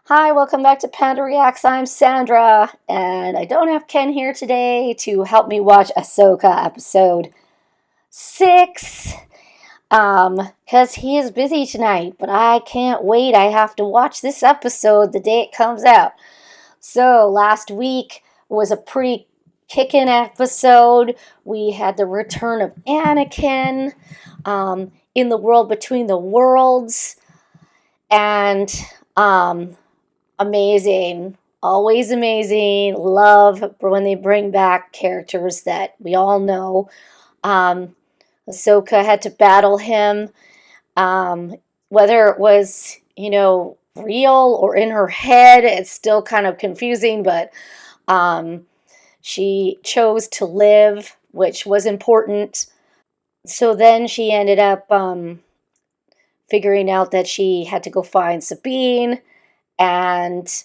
Hi, welcome back to Panda Reacts. I'm Sandra, and I don't have Ken here today to help me watch Ahsoka episode 6, because he is busy tonight, but I can't wait. I have to watch this episode the day it comes out. So, last week was a pretty kickin' episode. We had the return of Anakin in the world between the worlds, and amazing, always amazing. Love when they bring back characters that we all know. Ahsoka had to battle him, whether it was, real or in her head. It's still kind of confusing, but she chose to live, which was important. So then she ended up figuring out that she had to go find Sabine, and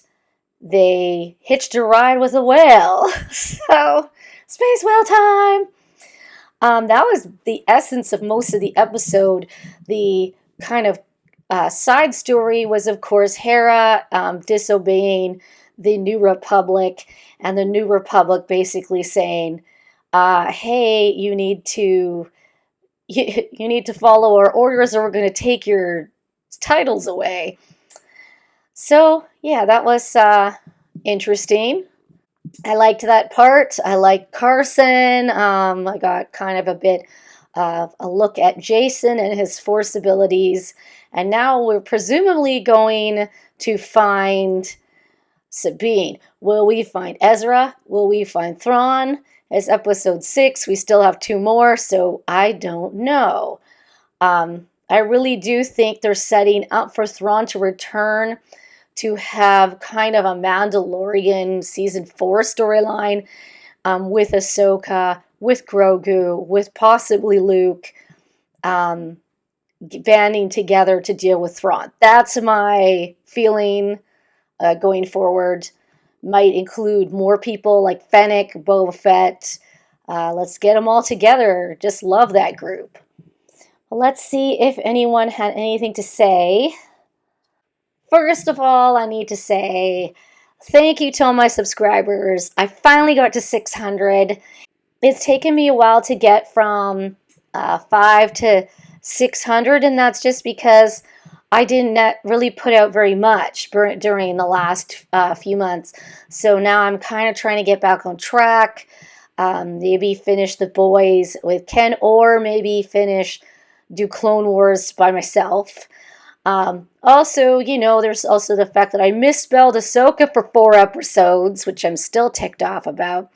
they hitched a ride with a whale. So, space whale time! That was the essence of most of the episode. The kind of side story was, of course, Hera disobeying the New Republic, and the New Republic basically saying, hey, you need to follow our orders or we're going to take your titles away. So, yeah, that was interesting. I liked that part. I liked Carson. I got kind of a bit of a look at Jason and his Force abilities. And now we're presumably going to find Sabine. Will we find Ezra? Will we find Thrawn? It's episode 6. We still have 2 more, so I don't know. I really do think they're setting up for Thrawn to return to have kind of a Mandalorian season 4 storyline with Ahsoka, with Grogu, with possibly Luke, banding together to deal with Thrawn. That's my feeling going forward. Might include more people like Fennec, Boba Fett. Let's get them all together. Just love that group. Well, let's see if anyone had anything to say. First of all, I need to say thank you to all my subscribers. I finally got to 600. It's taken me a while to get from 5 to 600, and that's just because I didn't really put out very much during the last few months. So now I'm kind of trying to get back on track. Maybe finish The Boys with Ken, or maybe do Clone Wars by myself. Also, there's also the fact that I misspelled Ahsoka for 4 episodes, which I'm still ticked off about.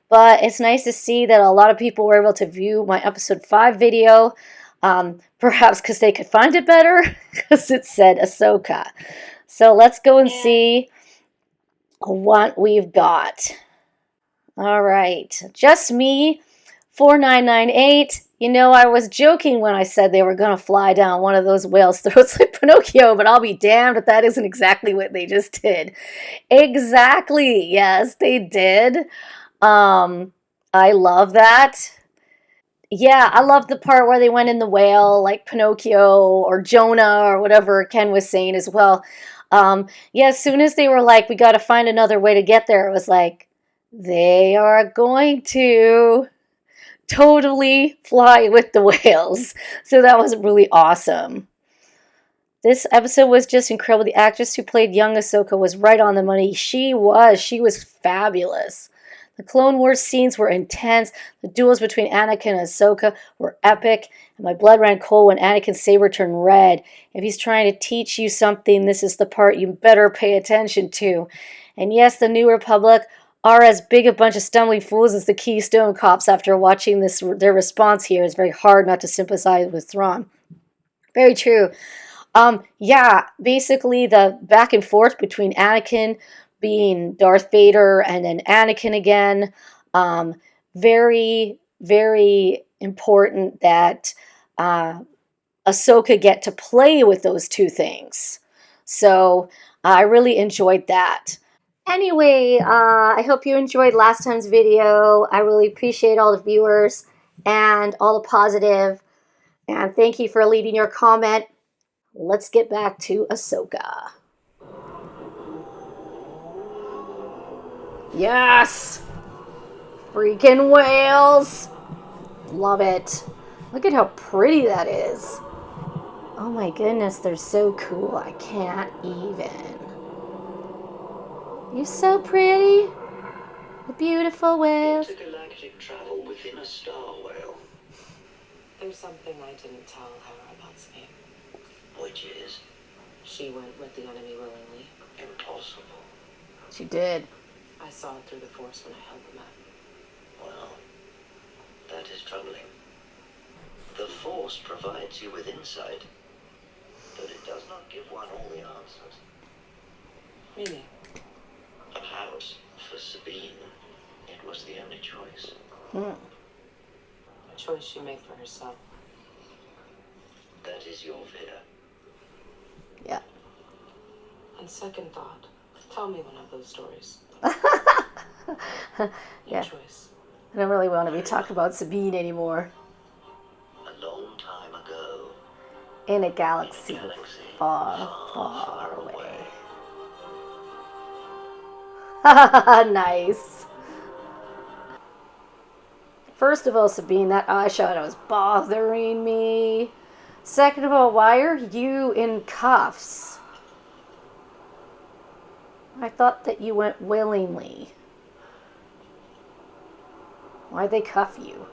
But it's nice to see that a lot of people were able to view my episode 5 video, perhaps because they could find it better, because it said Ahsoka. So let's go and see what we've got. All right, just me, 4998. I was joking when I said they were going to fly down one of those whales' throats like Pinocchio, but I'll be damned if that isn't exactly what they just did. Exactly, yes, they did. I love that. Yeah, I love the part where they went in the whale, like Pinocchio or Jonah or whatever Ken was saying as well. Yeah, as soon as they were like, we got to find another way to get there, it was like, they are going to totally fly with the whales. So that was really awesome. This episode was just incredible. The actress who played young Ahsoka was right on the money. She was fabulous. The Clone Wars scenes were intense. The duels between Anakin and Ahsoka were epic. And my blood ran cold when Anakin's saber turned red. If he's trying to teach you something, this is the part you better pay attention to. And yes, the New Republic are as big a bunch of stumbling fools as the Keystone Cops. After watching their response here, it's very hard not to sympathize with Thrawn. Very true. Yeah, basically the back and forth between Anakin being Darth Vader and then Anakin again. Very, very important that Ahsoka get to play with those two things. So I really enjoyed that. Anyway, I hope you enjoyed last time's video. I really appreciate all the viewers and all the positive. And thank you for leaving your comment. Let's get back to Ahsoka. Yes! Freaking whales! Love it. Look at how pretty that is. Oh my goodness, they're so cool. I can't even. You're so pretty. The beautiful whales. Intergalactic travel within a star whale. There's something I didn't tell her about Sabine. Which is She went with the enemy willingly. impossible. She did. I saw it through the Force when I held the map. Well, that is troubling. The Force provides you with insight, but it does not give one all the answers. Meaning? Perhaps for Sabine, it was the only choice. A choice she made for herself. That is your fear. Yeah. On second thought, tell me one of those stories. Yeah. Your choice. I don't really want to be talking about Sabine anymore. A long time ago, In a in a galaxy galaxy far, far away. Nice. First of all, Sabine, that eyeshadow is bothering me. Second of all, why are you in cuffs? I thought that you went willingly. Why'd they cuff you?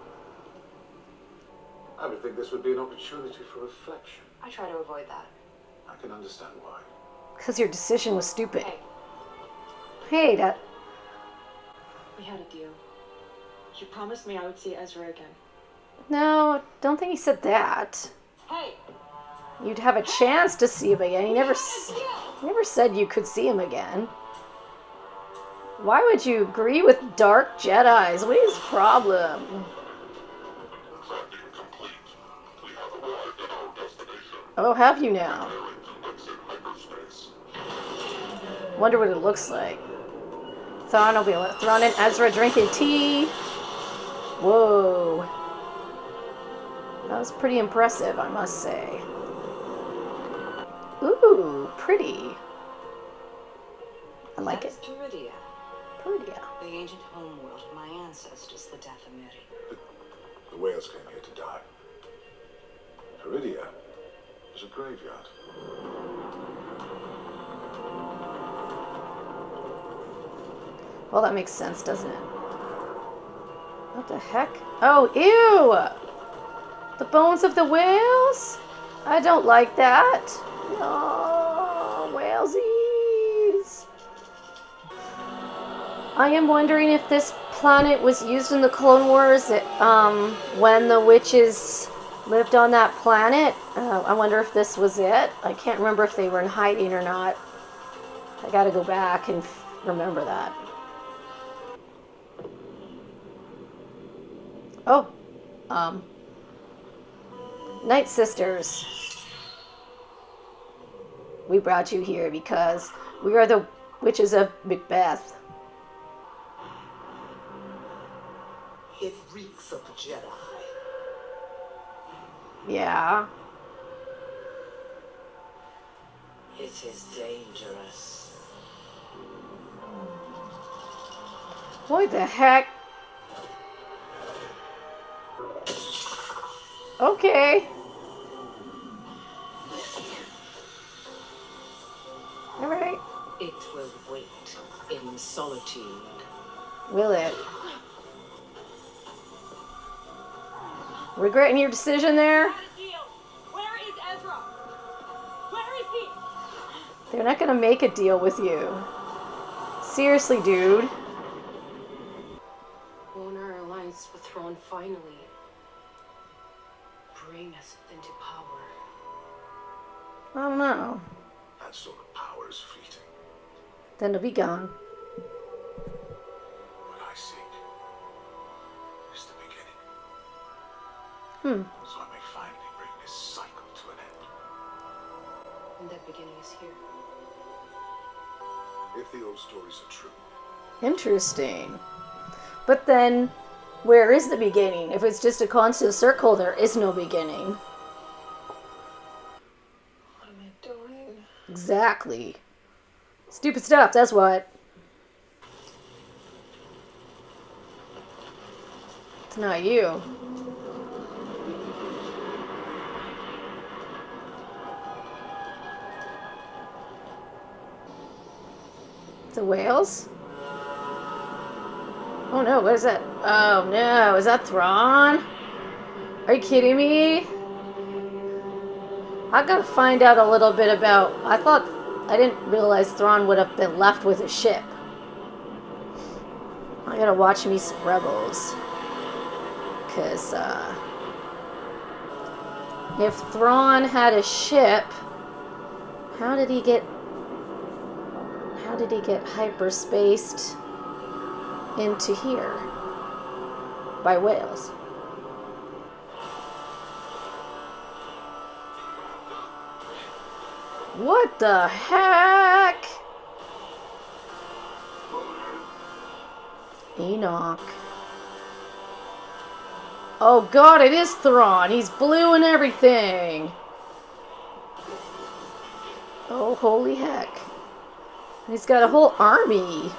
I would think this would be an opportunity for reflection. I try to avoid that. I can understand why. Because your decision was stupid. Hey, Hey, that... we had a deal. You promised me I would see Ezra again. No, don't think he said that. Hey! You'd have a chance to see him again. He never said you could see him again. Why would you agree with dark Jedis? What is his problem? Oh, have you now? Wonder what it looks like. Thrawn will be Thrawn and Ezra drinking tea. Whoa. That was pretty impressive, I must say. Ooh, pretty. I like it. That is Teridia, Pretty. the ancient homeworld of my ancestors, the Dathomiri. The whales came here to die. Teridia is a graveyard. Well, that makes sense, doesn't it? What the heck? Oh, ew! The bones of the whales? I don't like that. Oh, whalesies. I am wondering if this planet was used in the Clone Wars when the witches lived on that planet. I wonder if this was it. I can't remember if they were in hiding or not. I gotta go back and remember that. Oh, Night Sisters. We brought you here because we are the witches of Macbeth. It reeks of Jedi. Yeah. It is dangerous. What the heck? Okay. All right. It will wait in solitude. Will it? Regretting your decision there? Where is Ezra? Where is he? They're not gonna make a deal with you. Seriously, dude. Won't our alliance with Thrawn finally bring us into power? I don't know. That sort of power is fleeting. Then it'll be gone. What I seek is the beginning. So I may finally bring this cycle to an end. And that beginning is here. If the old stories are true, Interesting. But then, where is the beginning? If it's just a constant circle, there is no beginning. What am I doing? Exactly. Stupid stuff, that's what. It's not you. The whales? Oh no, what is that? Oh no, is that Thrawn? Are you kidding me? I gotta find out a little bit about... I didn't realize Thrawn would have been left with a ship. I gotta watch me some Rebels. Because, if Thrawn had a ship, how did he get hyperspaced into here? By whales. What the heck? Enoch. Oh god, it is Thrawn. He's blue and everything. Oh, holy heck. He's got a whole army.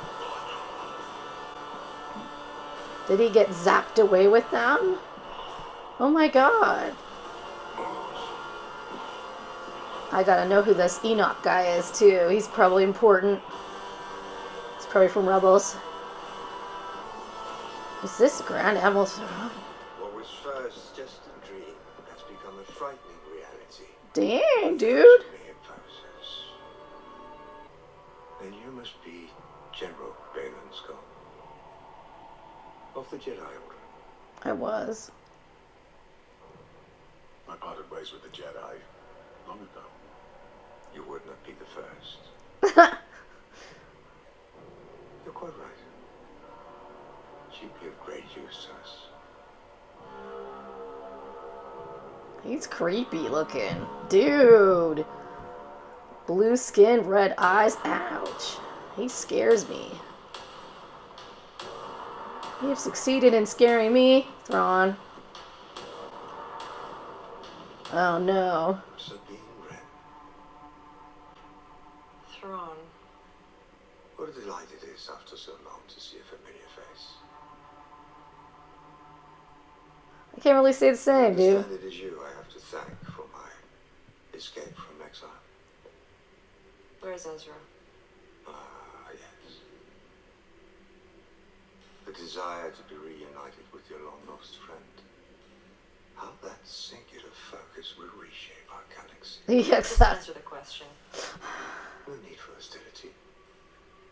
Did he get zapped away with them? Oh my god. I gotta know who this Enoch guy is too. He's probably important. He's probably from Rebels. Is this Grand Admiral Thrawn? What was first just a dream has become a frightening reality. Dang, dude. Then you must be General Baylan Skoll of the Jedi Order. I was. I parted ways with the Jedi long ago. You would not be the first. You're quite right. She'd be of great use to us. He's creepy looking. Dude. Blue skin, red eyes. Ouch. He scares me. You've succeeded in scaring me, Thrawn. Oh no. Sabine Wren. Thrawn. What a delight it is after so long to see a familiar face. I can't really say the same, I dude. understand it is you I have to thank for my escape from exile. Where's Ezra? Yes. The desire to be reunited with your long-lost friend. How that singular focus will reshape our galaxy. Yes, Just answer the question. No need for hostility.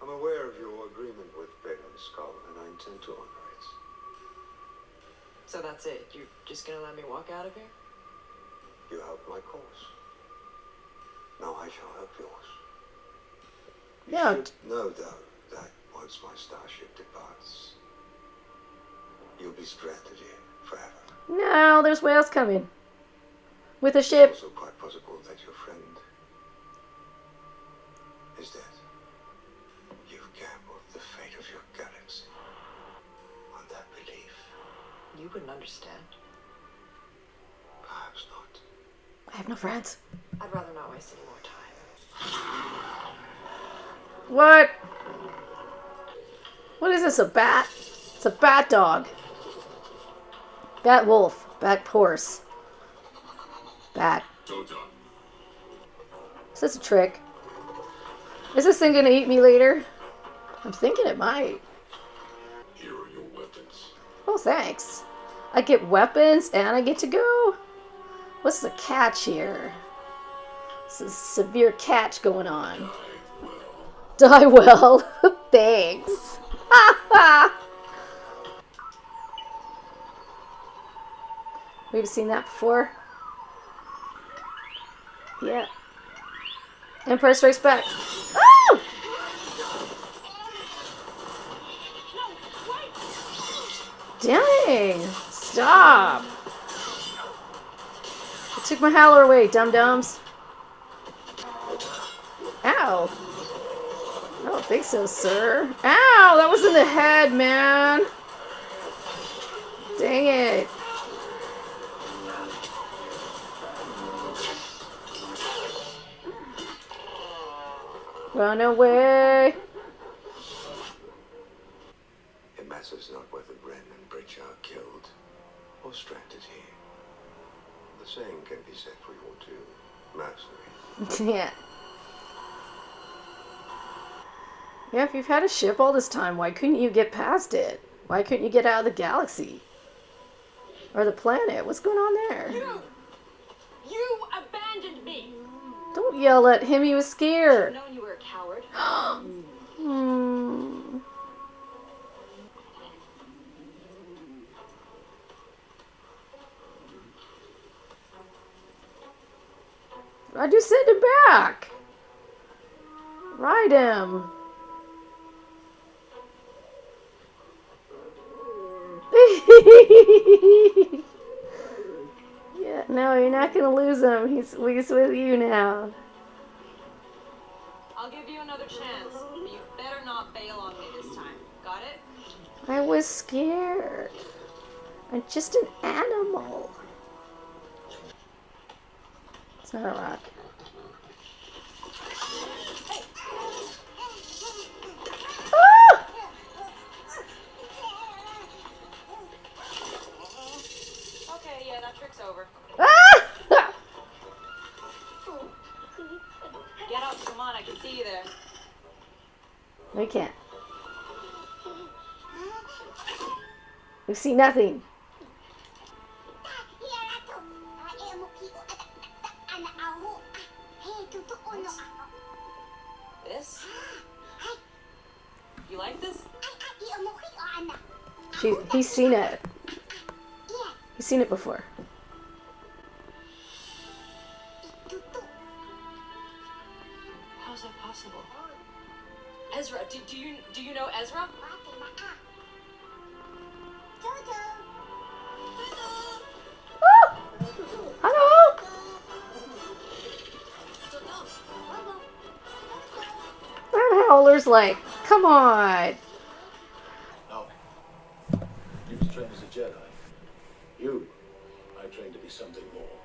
I'm aware of your agreement with Baylan Skoll, and I intend to honor it. So that's it? You're just gonna let me walk out of here? You helped my cause. Now I shall help yours. You Yeah. should know, though, that once my starship departs, you'll be stranded here forever. No, there's whales coming. With a ship. It's also quite possible that your friend is dead. You've gambled the fate of your galaxy on that belief. You wouldn't understand. Perhaps not. I have no friends. I'd rather not waste any more time. What? What is this, a bat? It's a bat dog. Bat wolf. Bat horse. Bat. Is this a trick? Is this thing gonna eat me later? I'm thinking it might. Here are your weapons. Oh, thanks. I get weapons and I get to go? What's the catch here? This is severe catch going on. Die well. Thanks. We've seen that before. Yeah. Empire Strikes Back. Oh! Dang. Stop. I took my howler away, dum-dums. Ow. I don't think so, sir. Ow! That was in the head, man. Dang it. Run away. Imagine matters not whether Ren and Bridge are killed or stranded here. The same can be said for your two mercenaries. Yeah. Yeah, if you've had a ship all this time, why couldn't you get past it? Why couldn't you get out of the galaxy? Or the planet? What's going on there? You abandoned me! Don't yell at him, he was I've scared. known you were a coward. Hmm. Why'd you send him back? Ride him. Yeah, no, you're not gonna lose him. He's with you now. I'll give you another chance, but you better not bail on me this time. Got it? I was scared. I'm just an animal. It's not a rock. Ah! Okay, yeah, that trick's over. Ah! Get up, come on, I can see you there. We can't. We see nothing. This? You like this? He's seen it. He's seen it before. How's that possible? Ezra, do you know Ezra? Ah! Hello? That howler's like, come on. No. You was trained as a Jedi. You, I trained to be something more.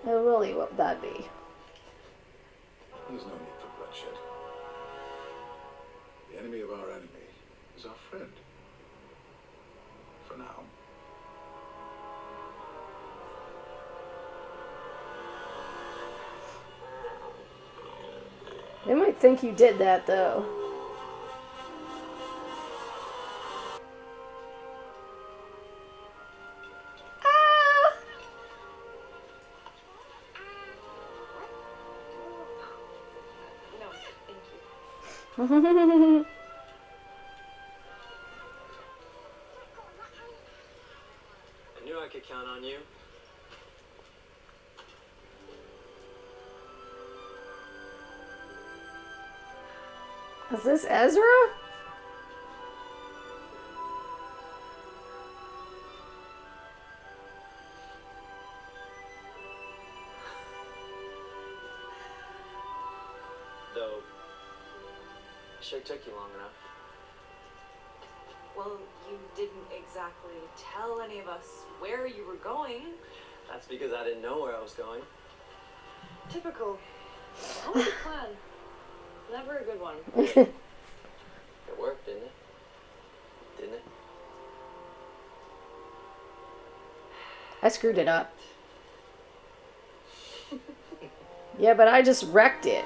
Oh, really, what would that be? There's no need for bloodshed. The enemy of our enemy is our friend. For now. They might think you did that, though. Ah! No, thank you. I knew I could count on you. Is this Ezra? Though, sure took you long enough. Well, you didn't exactly tell any of us where you were going. That's because I didn't know where I was going. Typical. Always a plan. Never a good one. It worked, didn't it? Didn't it? I screwed it up. Yeah, but I just wrecked it.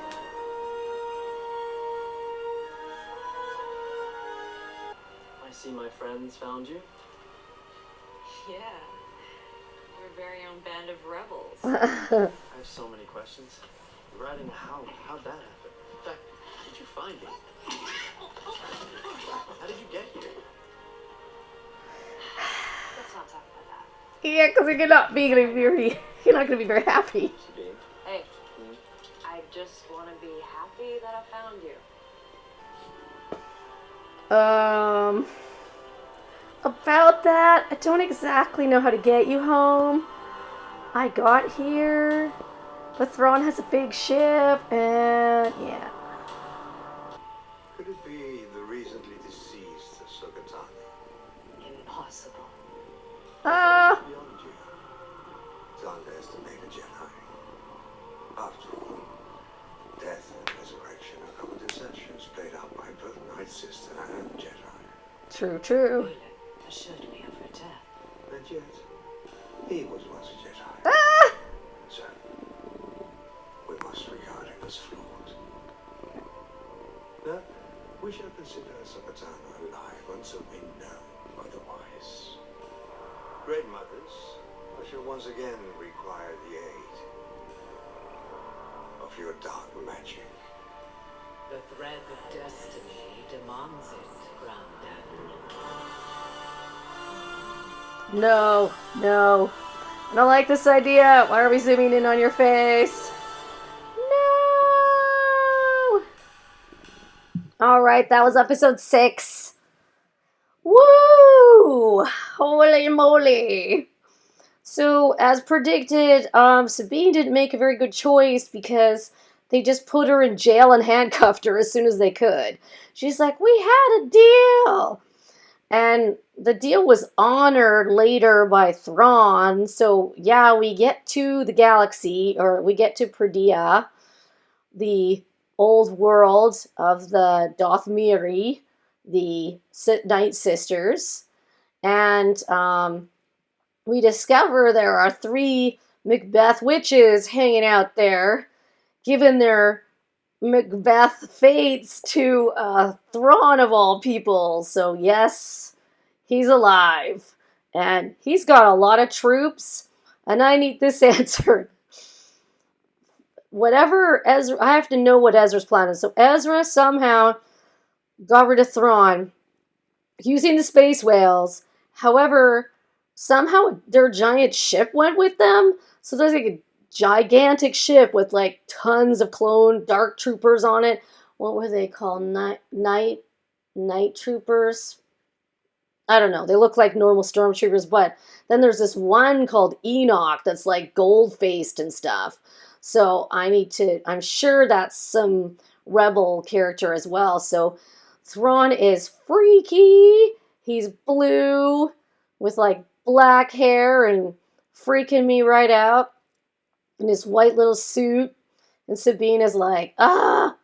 I see my friends found you. Yeah. Your very own band of rebels. I have so many questions. Writing how'd that happen? In fact, how did you find me? How did you get here? Let's not talk about that. Yeah, because you're not gonna be very happy. Sabine. Hey, I just want to be happy that I found you. About that, I don't exactly know how to get you home. I got here, but Thrawn has a big ship, and yeah. Could it be the recently deceased Ahsoka? Impossible. Ah, Beyond you. To underestimate a Jedi. After all, death and resurrection are common deceptions played out by both Night Sister and Jedi. true. Wait, assured me of her death. And yet, he was once a Jedi. Ah! So, we must regard him as flawed. Now, we shall consider Ahsoka alive until we know otherwise. Great mothers, I shall once again require the aid of your dark magic. The thread of destiny demands it, Grand Admiral. No, no. I don't like this idea. Why are we zooming in on your face? No! Alright, that was episode 6. Woo! Holy moly! So, as predicted, Sabine didn't make a very good choice because they just put her in jail and handcuffed her as soon as they could. She's like, we had a deal! And the deal was honored later by Thrawn. So, yeah, we get to the galaxy, or we get to Perdea, the old world of the Dothmiri, the Night Sisters. And we discover there are 3 Macbeth witches hanging out there, giving their Macbeth fates to Thrawn of all people. So yes, he's alive. And he's got a lot of troops. And I need this answered. Whatever Ezra, I have to know what Ezra's plan is. So Ezra somehow got rid of Thrawn using the space whales. However, somehow their giant ship went with them. So there's like a gigantic ship with like tons of clone dark troopers on it. What were they called? Night troopers? I don't know. They look like normal stormtroopers, but then there's this one called Enoch that's like gold-faced and stuff. So I'm sure that's some rebel character as well. So Thrawn is freaky. He's blue with like black hair and freaking me right out in his white little suit. And Sabine is like, God,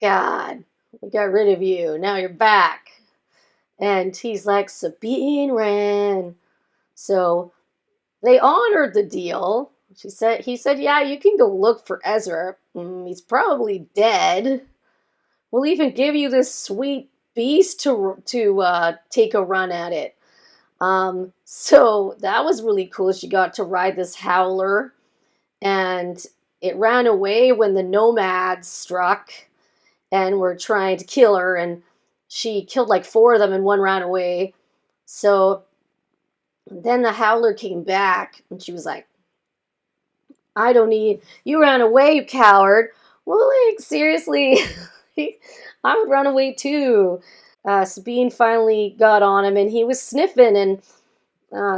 we got rid of you. Now you're back. And he's like, Sabine ran. So they honored the deal. He said, yeah, you can go look for Ezra. He's probably dead. We'll even give you this sweet beast to take a run at it. So that was really cool. She got to ride this howler. And it ran away when the nomads struck and were trying to kill her. And she killed like 4 of them and one ran away. So then the howler came back and she was like, you ran away, you coward. Well, like, seriously, I would run away too. Sabine finally got on him and he was sniffing and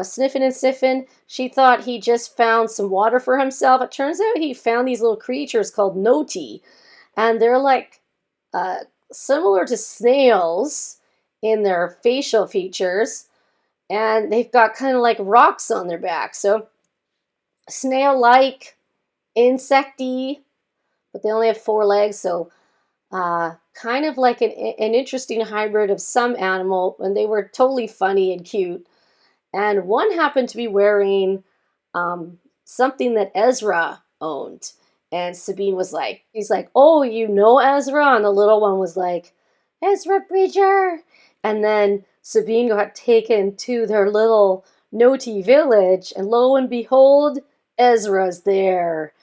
sniffing. She thought he just found some water for himself. It turns out he found these little creatures called Noti. And they're like similar to snails in their facial features. And they've got kind of like rocks on their back. So snail-like, insecty, but they only have 4 legs. So kind of like an interesting hybrid of some animal. And they were totally funny and cute. And one happened to be wearing something that Ezra owned. And Sabine was like, he's like, oh, you know Ezra? And the little one was like, Ezra Bridger. And then Sabine got taken to their little Noti village. And lo and behold, Ezra's there.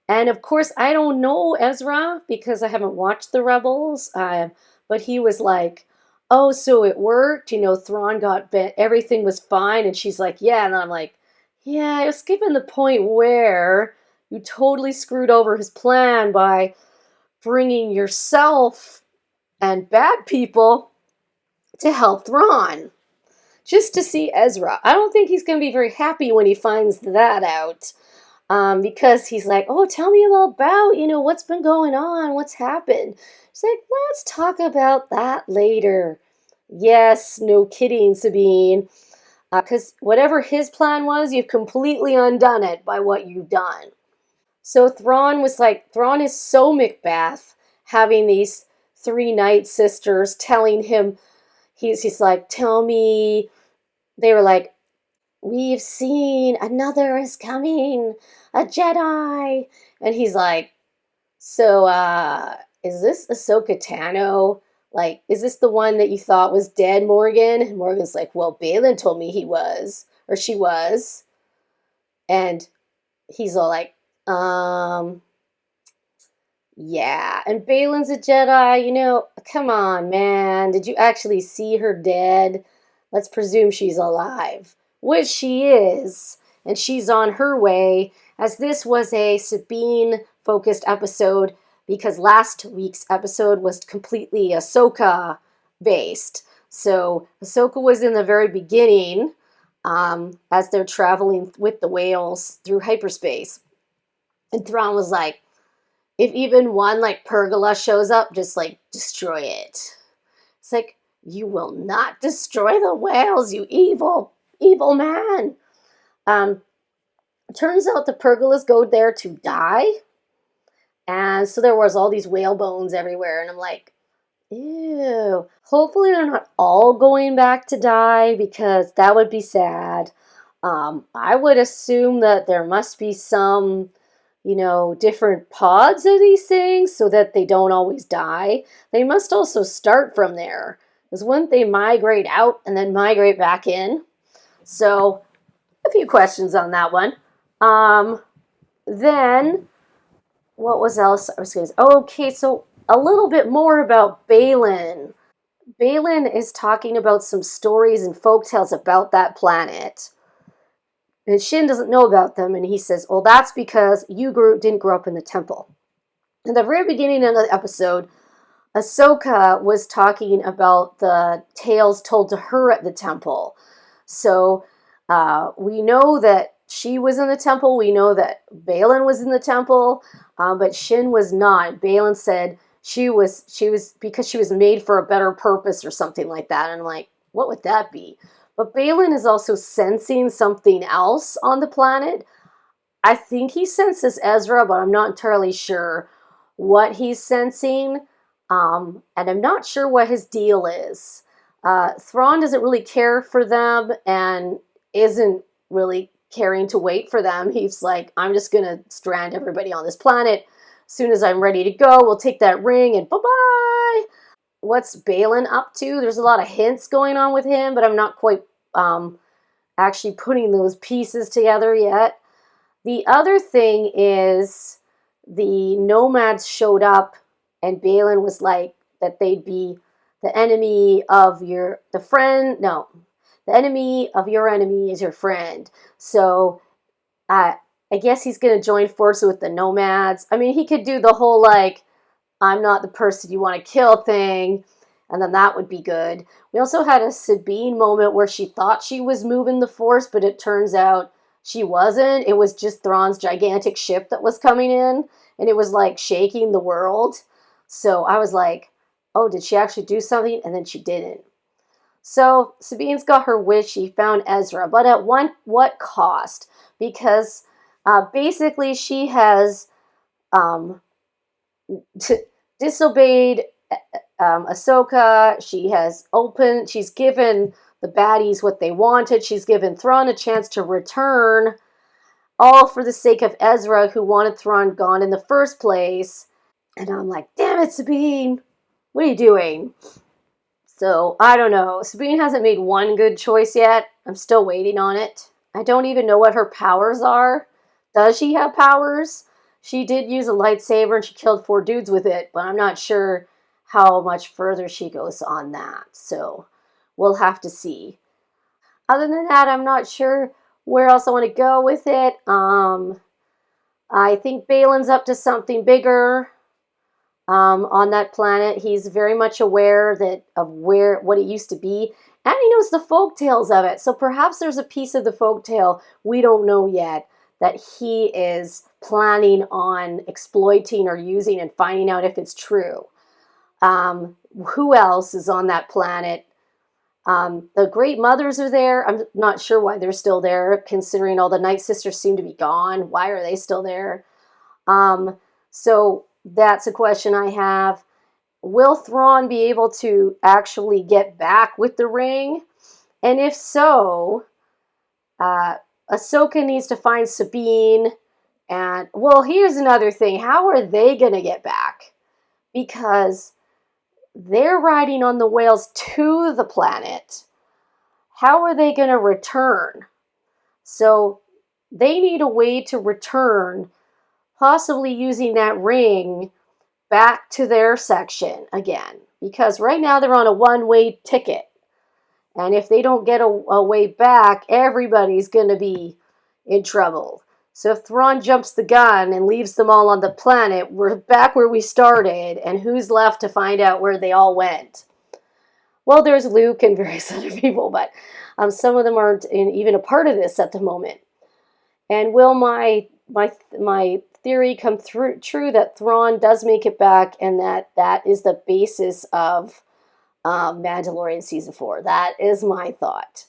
And of course, I don't know Ezra because I haven't watched the Rebels. But he was like, oh, so it worked, Thrawn got bit, everything was fine, and she's like, yeah, and I'm like, yeah, it was given the point where you totally screwed over his plan by bringing yourself and bad people to help Thrawn, just to see Ezra. I don't think he's going to be very happy when he finds that out, because he's like, oh, tell me about, what's been going on, what's happened. She's like, let's talk about that later. Yes, no kidding, Sabine. Because whatever his plan was, you've completely undone it by what you've done. So Thrawn is so Macbeth, having these 3 Night Sisters telling him, he's like, tell me they were like, we've seen another is coming, a Jedi. And he's like, so, is this Ahsoka Tano? Like, is this the one that you thought was dead, Morgan? And Morgan's like, well, Balin told me he was, or she was. And he's all like, yeah. And Balin's a Jedi, come on, man. Did you actually see her dead? Let's presume she's alive, which she is. And she's on her way, as this was a Sabine focused episode because last week's episode was completely Ahsoka based. So Ahsoka was in the very beginning as they're traveling with the whales through hyperspace. And Thrawn was like, if even one like pergola shows up, just like destroy it. It's like, you will not destroy the whales, you evil, evil man. Turns out the pergolas go there to die. And so there was all these whale bones everywhere. And I'm like, ew. Hopefully they're not all going back to die because that would be sad. I would assume that there must be some, different pods of these things so that they don't always die. They must also start from there. Because wouldn't they migrate out and then migrate back in? So, a few questions on that one. Then, what was else I was going to say? Okay, so a little bit more about Balin. Balin is talking about some stories and folktales about that planet. And Shin doesn't know about them, and he says, well, that's because you didn't grow up in the temple. In the very beginning of the episode, Ahsoka was talking about the tales told to her at the temple. So we know that she was in the temple. We know that Balin was in the temple, but Shin was not. Balin said she was because she was made for a better purpose or something like that. And I'm like, what would that be? But Balin is also sensing something else on the planet. I think he senses Ezra, but I'm not entirely sure what he's sensing. And I'm not sure what his deal is. Thrawn doesn't really care for them and isn't really caring to wait for them. He's like, I'm just going to strand everybody on this planet. As soon as I'm ready to go, we'll take that ring and bye-bye. What's Balin up to? There's a lot of hints going on with him, but I'm not quite actually putting those pieces together yet. The other thing is the nomads showed up and Balin was like that they'd be the enemy of the enemy of your enemy is your friend. So I guess he's going to join forces with the nomads. I mean, he could do the whole like, I'm not the person you want to kill thing, and then that would be good. We also had a Sabine moment where she thought she was moving the Force, but it turns out she wasn't. It was just Thrawn's gigantic ship that was coming in, and it was like shaking the world. So I was like, oh, did she actually do something? And then she didn't. So Sabine's got her wish. She found Ezra, but at what cost? Because basically she has disobeyed Ahsoka. She's given the baddies what they wanted. She's given Thrawn a chance to return, all for the sake of Ezra, who wanted Thrawn gone in the first place. And I'm like, damn it, Sabine, what are you doing? So, I don't know. Sabine hasn't made one good choice yet. I'm still waiting on it. I don't even know what her powers are. Does she have powers? She did use a lightsaber and she killed 4 dudes with it, but I'm not sure how much further she goes on that. So, we'll have to see. Other than that, I'm not sure where else I want to go with it. I think Balin's up to something bigger. On that planet, he's very much aware of what it used to be, and he knows the folk tales of it. So perhaps there's a piece of the folk tale we don't know yet that he is planning on exploiting or using and finding out if it's true. Who else is on that planet? The Great Mothers are there. I'm not sure why they're still there, considering all the Night Sisters seem to be gone. Why are they still there? So that's a question I have. Will Thrawn be able to actually get back with the ring? And if so, Ahsoka needs to find Sabine. And, well, here's another thing. How are they going to get back? Because they're riding on the whales to the planet. How are they going to return? So they need a way to return, possibly using that ring back to their section again. Because right now they're on a one-way ticket. And if they don't get a way back, everybody's going to be in trouble. So if Thrawn jumps the gun and leaves them all on the planet, we're back where we started. And who's left to find out where they all went? Well, there's Luke and various other people, but some of them aren't even a part of this at the moment. And will my theory come true that Thrawn does make it back, and that is the basis of Mandalorian Season 4? That is my thought.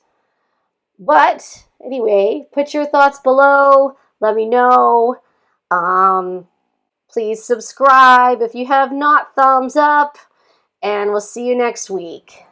But anyway, put your thoughts below. Let me know. Please subscribe if you have not. Thumbs up. And we'll see you next week.